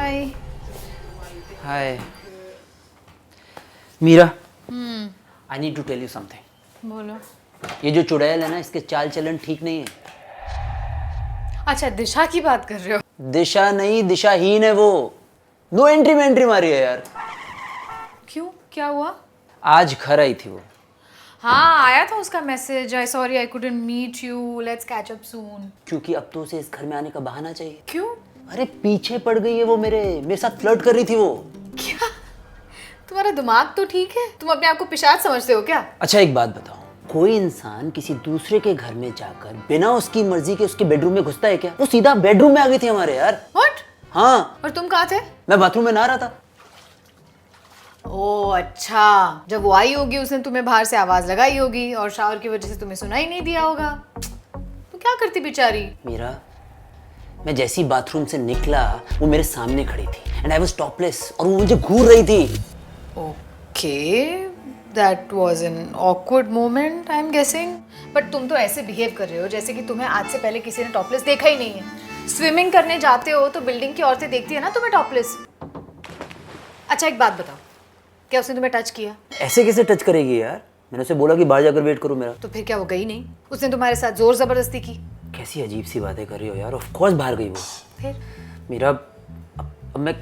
Hi. Hi Meera, I need to tell you something. बोलो। ये जो चुड़ैल है ना, इसके चाल चलन ठीक नहीं है। अच्छा, दिशा की बात कर रहे हो? दिशा नहीं, दिशाहीन है वो। नो एंट्री में एंट्री मारी है यार। क्यों, क्या हुआ? आज घर आई थी वो। हाँ, आया था उसका message, I sorry I couldn't meet you, let's catch up soon. क्योंकि अब तो उसे इस घर में आने का बहाना चाहिए। क्यों? अरे पीछे पड़ गई है वो, मेरे साथ फ्लर्ट कर रही थी वो। क्या? तुम्हारा दिमाग तो ठीक है? तुम अपने आप को पिशाच समझते हो क्या? अच्छा एक बात बताओ, कोई इंसान किसी दूसरे के घर में जाकर बिना उसकी मर्जी के उसके बेडरूम में घुसता है क्या? वो सीधा बेडरूम में आ गई थी हमारे यार। व्हाट? हाँ। और तुम कहाँ थे? मैं बाथरूम में नहा रहा था। ओह अच्छा, जब वो आई होगी उसने तुम्हें बाहर से आवाज लगाई होगी और शावर की वजह से तुम्हें सुनाई नहीं दिया होगा। तो क्या करती बेचारी? मीरा, मैं जैसे ही बाथरूम से निकला वो मेरे सामने खड़ी थी एंड आई वाज टॉपलेस और वो मुझे घूर रही थी। Okay, that was an awkward moment I am guessing. But तुम तो ऐसे बिहेव कर रहे हो जैसे कि तुम्हें आज से पहले किसी ने टॉपलेस देखा ही नहीं है। स्विमिंग करने जाते हो तो बिल्डिंग की औरतें देखती है ना तुम्हें टॉपलेस। अच्छा एक बात बताओ, क्या उसने तुम्हें टच किया? ऐसे कैसे टच करेगी यार? मैंने उसे बोला कि बाहर जाकर वेट करो मेरा। तो फिर क्या वो गई नहीं? उसने तुम्हारे साथ जोर जबरदस्ती की? कैसी अजीब सी बातें कर रही हो यार। ऑफ कोर्स बाहर गई वो। फिर? मीरा, अब मैं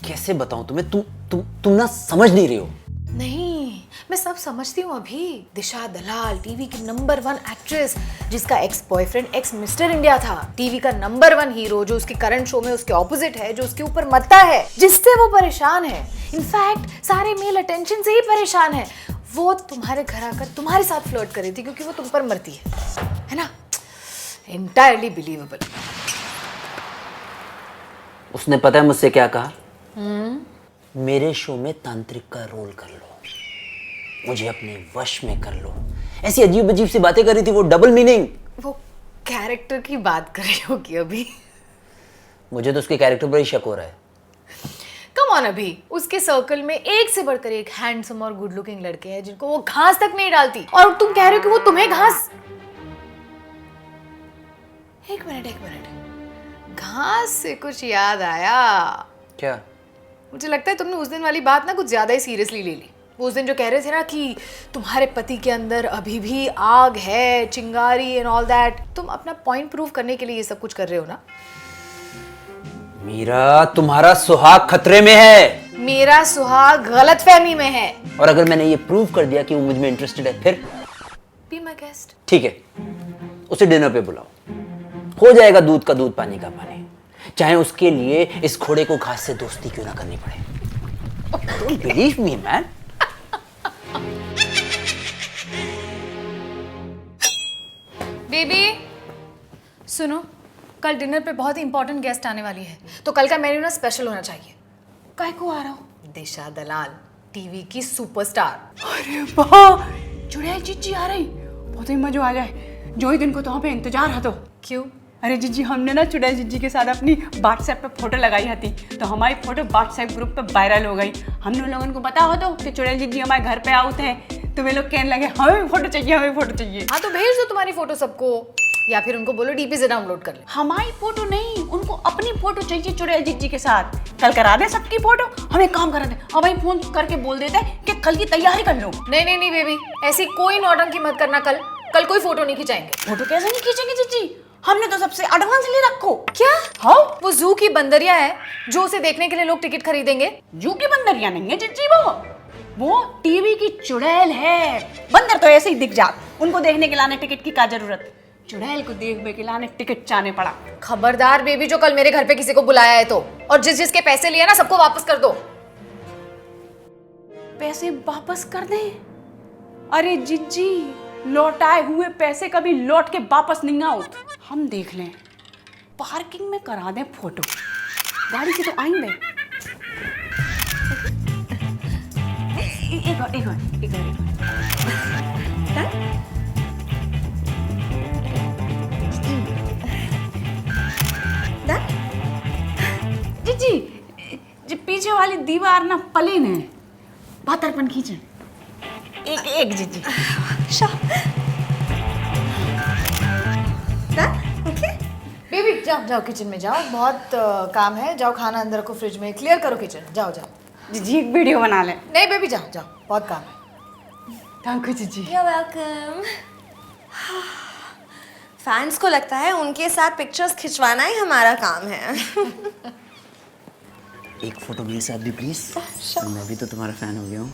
कैसे बताऊं तुम्हें? तुम ना समझ नहीं रही हो। नहीं, मैं सब समझती हूँ अभी। दिशा दलाल टीवी की नंबर 1 एक्ट्रेस, जिसका ex boyfriend x mister India था। टीवी का नंबर 1 हीरो जो उसके करंट शो में उसके ऑपोजिट है, जो उसके ऊपर मरता है, जिससे वो परेशान है। इनफैक्ट सारे मेल अटेंशन से ही परेशान है। वो तुम्हारे घर आकर तुम्हारे साथ फ्लर्ट कर रही थी क्योंकि वो तुम पर मरती है ना? Entirely believable. उसने पता है मुझसे क्या कहा? मेरे शो में तांत्रिक का रोल कर लो, मुझे अपने वश में कर लो। ऐसी अजीब अजीब सी बातें कर रही थी वो, डबल मीनिंग। वो कैरेक्टर की बात कर रही होगी अभी। मुझे तो उसके कैरेक्टर पर ही शक हो रहा है। कम ऑन अभी, उसके सर्कल में एक से बढ़कर एक हैंडसम और गुड लुकिंग लड़के हैं जिनको वो घास तक नहीं डालती, और तुम कह रहे हो कि वो तुम्हें घास। एक मिनट, घास से कुछ याद आया। क्या? मुझे लगता है तुमने उस दिन वाली बात ना कुछ ज्यादा ही सीरियसली ले ली। वो उस दिन जो कह रहे थे ना कि तुम्हारे पति के अंदर अभी भी आग है, चिंगारी एंड ऑल दैट, तुम अपना पॉइंट प्रूव करने के लिए ये सब कुछ कर रहे हो ना? मीरा, तुम्हारा सुहाग खतरे में है। मेरा सुहाग गलतफहमी में है। और अगर मैंने ये प्रूव कर दिया कि वो मुझ में इंटरेस्टेड है, फिर? Be my guest. ठीक है, उसे डिनर पे बुलाओ, हो जाएगा दूध का दूध पानी का पानी, चाहे उसके लिए इस घोड़े को घास से दोस्ती क्यों ना करनी पड़े। Don't believe me, man. Baby सुनो, कल डिनर पे बहुत ही इंपॉर्टेंट गेस्ट आने वाली है, तो कल का मेन्यू ना स्पेशल होना चाहिए। काय को आ रहा हो? दिशा दलाल, टीवी की सुपरस्टार। अरे वाह, चुड़ैल जीजी आ रही, बहुत ही मजा आ जाए। जो ही दिन को तो पे इंतजार है। तो क्यों? अरे जीजी, हमने ना चुड़ैल जीजी के साथ अपनी व्हाट्सएप पे फोटो लगाई थी, तो हमारी फोटो व्हाट्सएप ग्रुप पे वायरल हो गई। हमने उन लोगों को बता हो तो कि चुड़ैल जीजी हमारे घर पे आउट है, तो वे लोग कहने लगे हमें भी फोटो चाहिए, हमें फोटो चाहिए। हाँ तो भेज दो तुम्हारी फोटो सबको, या फिर उनको बोलो डीपी से डाउनलोड कर ले। हमारी फोटो नहीं, उनको अपनी फोटो चाहिए चुड़ैल जीजी के साथ। कल करा दे सबकी फोटो। हमें काम करा दे, अब वही फोन करके बोल देते हैं कि कल की तैयारी कर लो। नहीं बेबी, ऐसी कोई नौटंकी मत करना। कल कोई फोटो नहीं खिंचाएंगे। फोटो कैसे नहीं खींचेंगे जीजी? हमने तो सबसे एडवांस ले रखो। क्या? हाँ, वो जू की बंदरिया है जो उसे देखने के लिए लोग टिकट खरीदेंगे। जू की बंदरिया नहीं है जीजी, वो टीवी की चुड़ैल है। बंदर तो ऐसे ही दिख जात, उनको देखने के लाने टिकट की क्या जरूरत? चुड़ैल को देखने के लाने टिकट चाहने पड़ा। खबरदार बेबी, जो कल मेरे घर पे किसी को बुलाया है तो, और जिसके पैसे लिए ना सबको वापस कर दो। पैसे वापस कर दें? अरे जीजी, लौटाए हुए पैसे कभी लौट के वापस नहीं आओ। हम देख लें, पार्किंग में करा दें फोटो, गाड़ी से तो आएंगे। एक और। जी पीछे वाली दीवार ना प्लेन है, पातरपन खींचे। एक जीजी। बेबी बेबी जाओ जाओ किचन में जाओ, बहुत काम है, जाओ खाना अंदर को फ्रिज में, क्लियर करो किचन, जाओ जाओ। जीजी एक वीडियो बना ले। नहीं बेबी जाओ जाओ, बहुत काम है। थैंक यू जीजी। You're welcome. फैंस को लगता है उनके साथ पिक्चर्स खिंचवाना ही हमारा काम है। एक फोटो मेरे साथ भी प्लीज, मैं भी तो तुम्हारा फैन हो गया हूँ।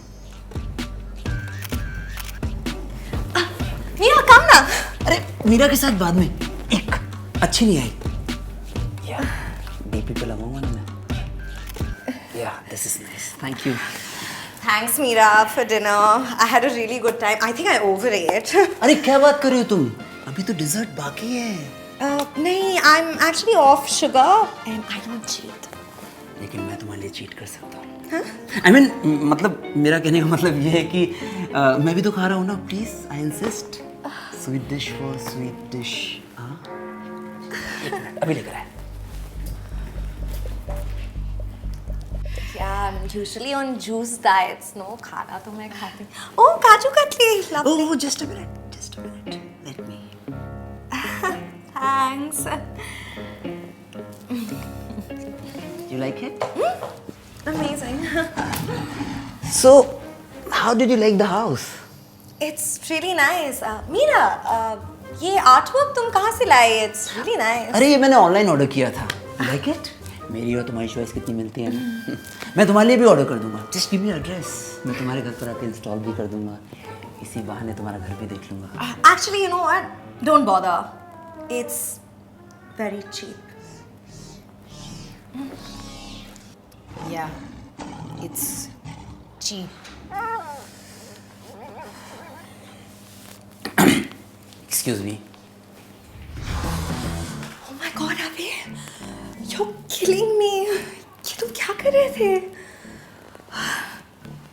मीरा कम ना। अरे मीरा के साथ बाद में, एक अच्छी नहीं आई यार, डीपी पे लगाऊंगा ना मैं। या this is nice, thank you. Thanks Meera for dinner. I had a really good time. I think I overate. अरे क्या बात कर रही हो तुम, अभी तो डिजर्ट बाकी है। नहीं, I'm actually off sugar and I don't cheat. लेकिन मैं तुम्हारे लिए चीट कर सकता हूँ। I mean, मतलब मेरा कहने का मतलब ये है कि मैं भी तो खा रहा हूँ ना, please I insist. Sweet dish for sweet dish. हाँ अभी लेकर आए। Yeah, usually on juice diets, no, खाना तो मैं खाती। Oh, kaju katli, lovely. Oh, just a minute, let me। Thanks. You like it? Amazing. So, how did you like the house? It's really nice. Meera, ये artwork तुम कहाँ से लाए? It's really nice. अरे ये मैंने ऑनलाइन ऑर्डर किया था। Like it? मेरी और तुम्हारी चॉइस कितनी मिलती है ना। मैं तुम्हारे लिए भी ऑर्डर कर दूंगा। Just give me एड्रेस, मैं तुम्हारे घर पर आके इंस्टॉल भी कर दूंगा। इसी बहाने तुम्हारा घर भी देख लूंगा। Actually, you know what? Don't bother. It's very cheap. Yeah, it's cheap. Excuse me। Oh my God, अबे, you're killing me. ये तुम क्या कर रहे थे?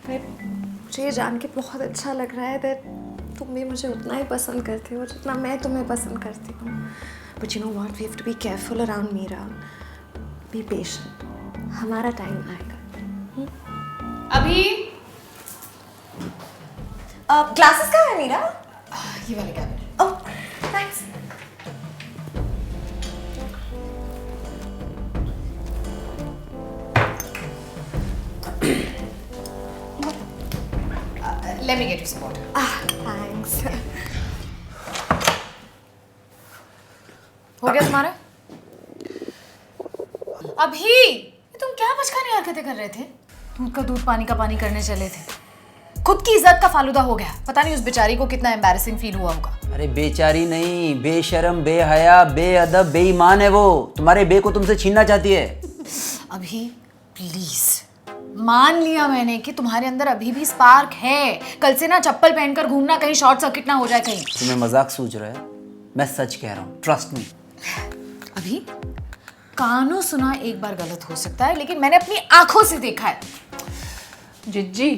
मुझे ये जान के बहुत अच्छा लग रहा है that तुम भी मुझे उतना ही पसंद करते हो जितना मैं तुम्हें पसंद करती हूँ। But you know what? We have to be careful around Meera. Be patient. हमारा टाइम आएगा। अभी क्लासेस कहाँ है मीरा? ये वाले cabinet. Oh, thanks. Let me get you some water. Thanks. हो गया तुम्हारा? अभी ये तुम क्या बचकानी हरकतें कर रहे थे? दूध का दूध पानी का पानी करने चले थे, खुद की इज्जत का फालूदा हो गया। पता नहीं उस बेचारी को कितना एम्बैरेसिंग फील हुआ होगा। अरे बेचारी नहीं, बेशरम, बेहया, बेअदब, बेईमान है वो। तुम्हारे बे को तुमसे छीनना चाहती है। अभी प्लीज, मान लिया मैंने कि तुम्हारे अंदर अभी भी स्पार्क है। कल से ना चप्पल पहनकर घूमना, कहीं शॉर्ट सर्किट ना हो जाए कहीं। तुम्हें मजाक सूझ रहा है? मैं सच कह रहा हूँ, ट्रस्ट मी। अभी कानों सुना एक बार गलत हो सकता है, लेकिन मैंने अपनी आंखों से देखा है। जिज्जी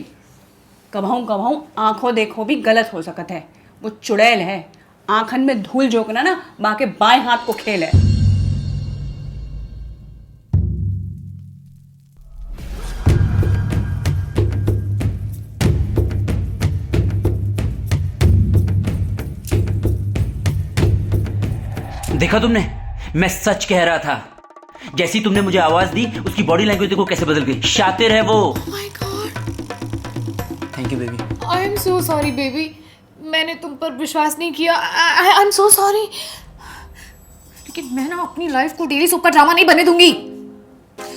कभाऊं आंखों देखो भी गलत हो सकत है। वो चुड़ैल है, आंखन में धूल झोंकना ना बाके बाएं हाथ को खेल है। देखा तुमने, मैं सच कह रहा था। जैसी तुमने मुझे आवाज दी, उसकी बॉडी लैंग्वेज देखो कैसे बदल गई। शातिर है वो। My God, thank you baby. I am so sorry baby, मैंने तुम पर विश्वास नहीं किया। I am so sorry. लेकिन मैं ना अपनी लाइफ को डेली सोप का ड्रामा नहीं बने दूंगी।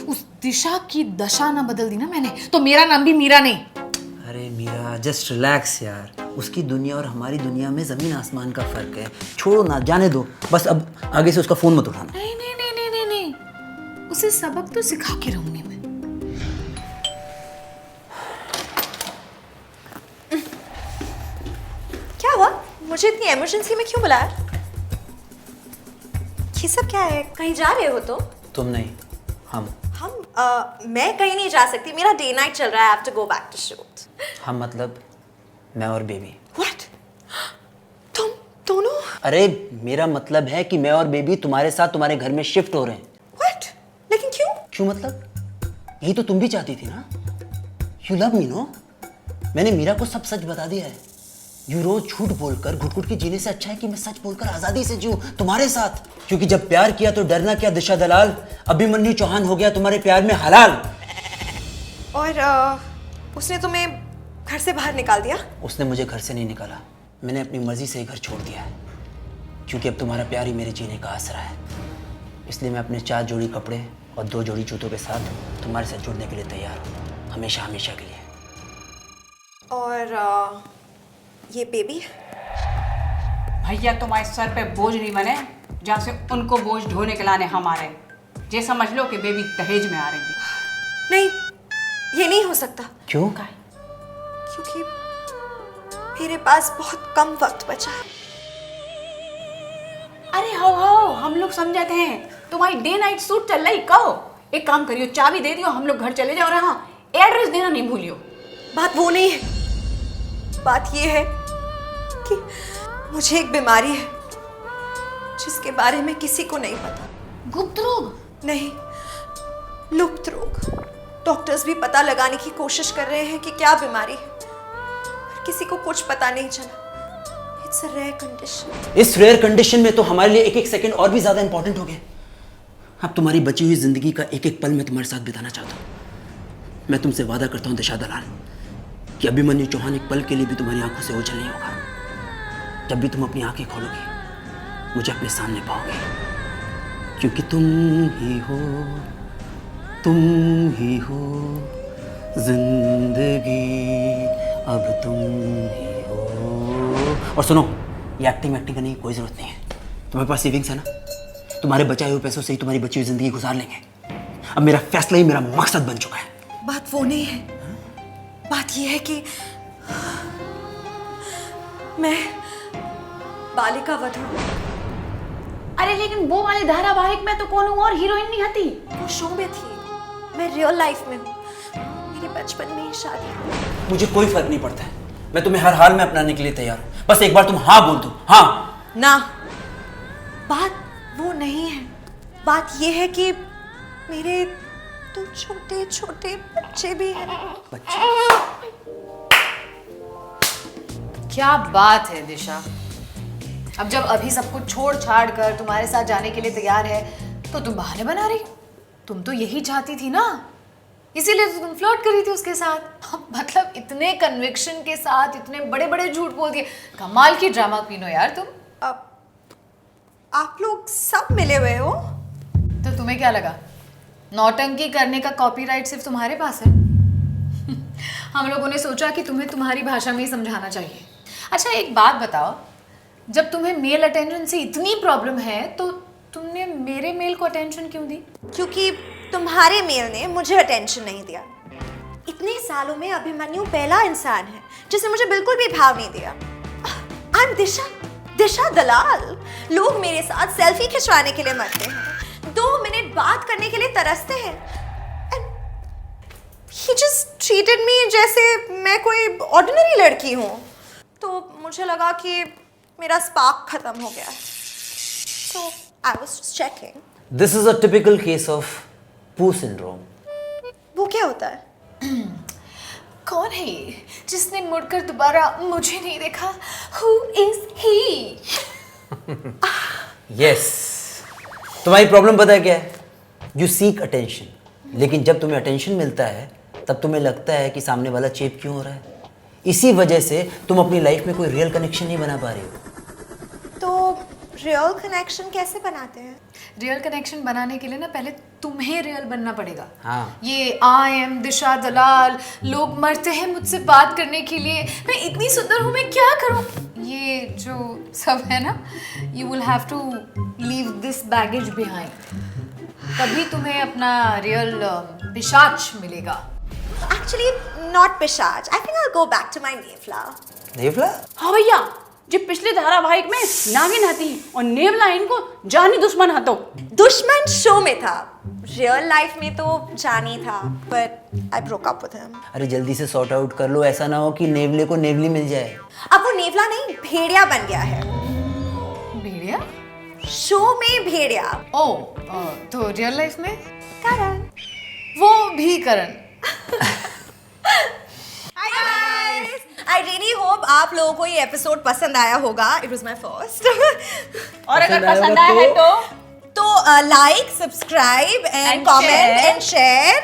उस दिशा की दशा ना बदल दी ना मैंने, तो मेरा नाम भी मीरा नहीं। अरे मीरा, जस्ट रिलैक्स यार। उसकी दुनिया और हमारी दुनिया में जमीन आसमान का फर्क है। छोड़ो ना, जाने दो। बस अब आगे से उसका फोन मत उठाना। नहीं नहीं नहीं नहीं नहीं नहीं, उसे सबक तो सिखा के रहूंगी मैं। क्या हुआ? मुझे इतनी इमरजेंसी में क्यों बुलाया? ये सब क्या है? कहीं जा रहे हो तो? तुम नहीं, हम। मैं कहीं नहीं जा सकती, मेरा डे नाइट चल रहा है। I have to go back to shoot. हम मतलब मैं और बेबी। What? तुम दोनों? अरे मेरा मतलब है कि मैं और बेबी तुम्हारे साथ तुम्हारे घर में शिफ्ट हो रहे हैं। What? लेकिन क्यों? क्यों मतलब? यही तो तुम भी चाहती थी ना? You love me know? मैंने मीरा को सब सच बता दिया है। यू रोज झूठ बोलकर घुट घुट के जीने से अच्छा है कि मैं सच बोलकर आजादी से जीऊं तुम्हारे साथ। क्योंकि जब प्यार किया तो डरना क्या दिशा दलाल, अभिमन्यु चौहान हो गया तुम्हारे प्यार में हलाल। और उसने तुम्हें घर से बाहर निकाल दिया? उसने मुझे घर से नहीं निकाला, मैंने अपनी मर्जी से ही घर छोड़ दिया है। क्योंकि अब तुम्हारा प्यार ही मेरे जीने का आसरा है। इसलिए मैं अपने 4 जोड़ी कपड़े और 2 जोड़ी जूतों के साथ तुम्हारे साथ जुड़ने के लिए तैयार हूँ, हमेशा हमेशा के लिए। और ये बेबी? भैया तुम्हारे सर पे बोझ नहीं बने जहाँ से उनको बोझ ढोने के लाने हम आ रहे। ये समझ लो कि बेबी दहेज में आ रही है। नहीं, ये नहीं हो सकता। क्यों? क्योंकि मेरे पास बहुत कम वक्त बचा है। अरे हो हम लोग समझाते हैं, तुम्हारी डे नाइट सूट चल रही। कहो एक काम करियो, चाबी दे दियो, हम लोग घर चले जाओ। हाँ, एड्रेस देना नहीं भूलियो। बात वो नहीं है, बात ये है कि मुझे एक बीमारी है जिसके बारे में किसी को नहीं पता। गुप्त रोग? नहीं, लुप्त रोग। डॉक्टर्स भी पता लगाने की कोशिश कर रहे हैं कि क्या बीमारी है, पर किसी को कुछ पता नहीं चला। It's a rare condition. इस रेयर कंडीशन में तो हमारे लिए एक एक सेकंड और भी ज्यादा इंपॉर्टेंट हो गया। अब तुम्हारी बची हुई जिंदगी का एक एक पल मैं तुम्हारे साथ बिताना चाहता हूँ। मैं तुमसे वादा करता हूँ दिशा दलाल कि अभिमन्यु चौहान एक पल के लिए भी तुम्हारी आंखों से ओझल नहीं होगा। जब भी तुम अपनी आंखें खोलोगी मुझे अपने सामने पाओगे, क्योंकि तुम ही हो जिंदगी, अब तुम ही हो। और सुनो, ये एक्टिंग करने की कोई जरूरत नहीं है। तुम्हारे पास सेविंग्स है ना, तुम्हारे बचाए हुए पैसों से ही तुम्हारी बची हुई जिंदगी गुजार लेंगे। अब मेरा फैसला ही मेरा मकसद बन चुका है। बात वो नहीं है, बात ये है कि मैं बालिका वधू। अरे लेकिन वो वाले धारावाहिक में तो कौन और हीरोइन नहीं आती। वो शो में थी, मैं रियल लाइफ में हूँ। मेरी बचपन में ही शादी हुई। मुझे कोई फर्क नहीं पड़ता है, मैं तुम्हें हर हाल में अपनाने के लिए तैयार हूँ। बस एक बार तुम हाँ बोल दो। हाँ ना, बात वो नहीं है। बात ये है कि मेरे तो छोटे छोटे बच्चे भी हैं। क्या बात है दिशा। अब जब अभी सब कुछ छोड़ छाड़ कर तुम्हारे साथ जाने के लिए तैयार है तो तुम बहाने बना रही। तुम तो यही चाहती थी ना, इसीलिए तो तुम फ्लर्ट कर रही थी उसके साथ। मतलब इतने कन्विक्शन के साथ इतने बड़े बड़े झूठ बोल दिए। कमाल की ड्रामा क्वीन हो यार तुम। अब आप लोग सब मिले हुए हो तो तुम्हें क्या लगा नौटंकी करने का कॉपीराइट सिर्फ तुम्हारे पास है? हम लोगों ने सोचा कि तुम्हें तुम्हारी भाषा में ही समझाना चाहिए। अच्छा एक बात बताओ, जब तुम्हें मेल अटेंशन से इतनी प्रॉब्लम है तो तुमने मेरे मेल को अटेंशन क्यों दी? क्योंकि तुम्हारे मेल ने मुझे अटेंशन नहीं दिया। इतने सालों में अभिमन्यु पहला इंसान है जिसने मुझे बिल्कुल भी भाव नहीं दिया। आई एम दिशा दलाल। लोग मेरे साथ सेल्फी खिंचवाने के लिए मरते हैं, 2 मिनट बात करने के लिए तरसते हैं। He just treated me जैसे मैं कोई ऑर्डिनरी लड़की हूँ। तो मुझे लगा कि मेरा स्पार्क खत्म हो गया है। So I was just checking. This is a typical case of पू सिंड्रोम। वो क्या होता है? कौन है ये जिसने मुड़कर दोबारा मुझे नहीं देखा? Who is he? यस, तुम्हारी प्रॉब्लम पता है क्या है? यू सीक अटेंशन, लेकिन जब तुम्हें अटेंशन मिलता है तब तुम्हें लगता है कि सामने वाला चेप क्यों हो रहा है। इसी वजह से तुम अपनी लाइफ में कोई रियल कनेक्शन नहीं बना पा रही हो। तो रियल कनेक्शन कैसे बनाते हैं? रियल कनेक्शन बनाने के लिए ना पहले तुम्हें रियल बनना पड़ेगा। हाँ। ये आई एम दिशा दलाल, लोग मरते हैं मुझसे बात करने के लिए, मैं इतनी सुंदर हूँ, मैं क्या करूँ, ये जो सब है ना, you will have to leave this baggage behind. तभी तुम्हें अपना रियल पिशाच मिलेगा। Actually, not पिशाच. I think I'll go back to my नेवला. नेवला? हाँ भैया, जो पिछले धारावाहिक में नागिन आती और नेवला इनको जानी दुश्मन हतो। दुश्मन शो में था, रियल लाइफ में तो जानी था, but I broke up with him. अरे जल्दी से सॉर्ट आउट कर लो, ऐसा ना हो कि नेवले को नेवली मिल जाए। अब वो नेवला नहीं, भेड़िया बन गया है। भेड़िया? शो में भेड़िया। ओ, तो रियल लाइफ में करण। वो भी करण। Hi guys! I really hope आप लोगों को ये एपिसोड पसंद आया होगा. It was my first. और अगर पसंद पसंद आया आया है होगा तो like, subscribe and And comment share. and share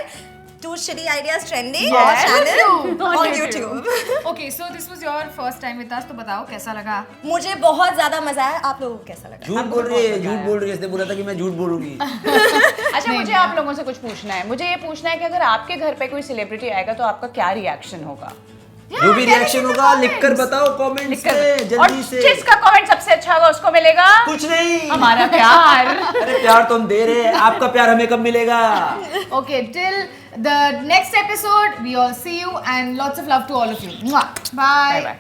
to Shitty Ideas Trending Yes. channel On on YouTube. YouTube. Okay so this was your first time with us, तो बताओ कैसा लगा? मुझे बहुत ज्यादा मजा आया. आप लोगों को कैसा लगा? झूठ बोल रही है, झूठ बोल रही है. इसने बोला था कि मैं झूठ बोलूंगी. अच्छा, मुझे आप लोगों से कुछ पूछना है. मुझे ये पूछना है कि अगर आपके घर पे कोई सेलिब्रिटी आएगा तो आपका क्या रिएक्शन होगा? जो भी रिएक्शन होगा लिखकर बताओ कमेंट्स में और जल्दी से. जिसका कमेंट सबसे अच्छा होगा उसको मिलेगा कुछ नहीं. हमारा प्यार. अरे प्यार तो हम दे रहे हैं, आपका प्यार हमें कब मिलेगा? Okay, till the next episode, we all see you and lots of love to all of you. Mwah. Bye. Bye bye.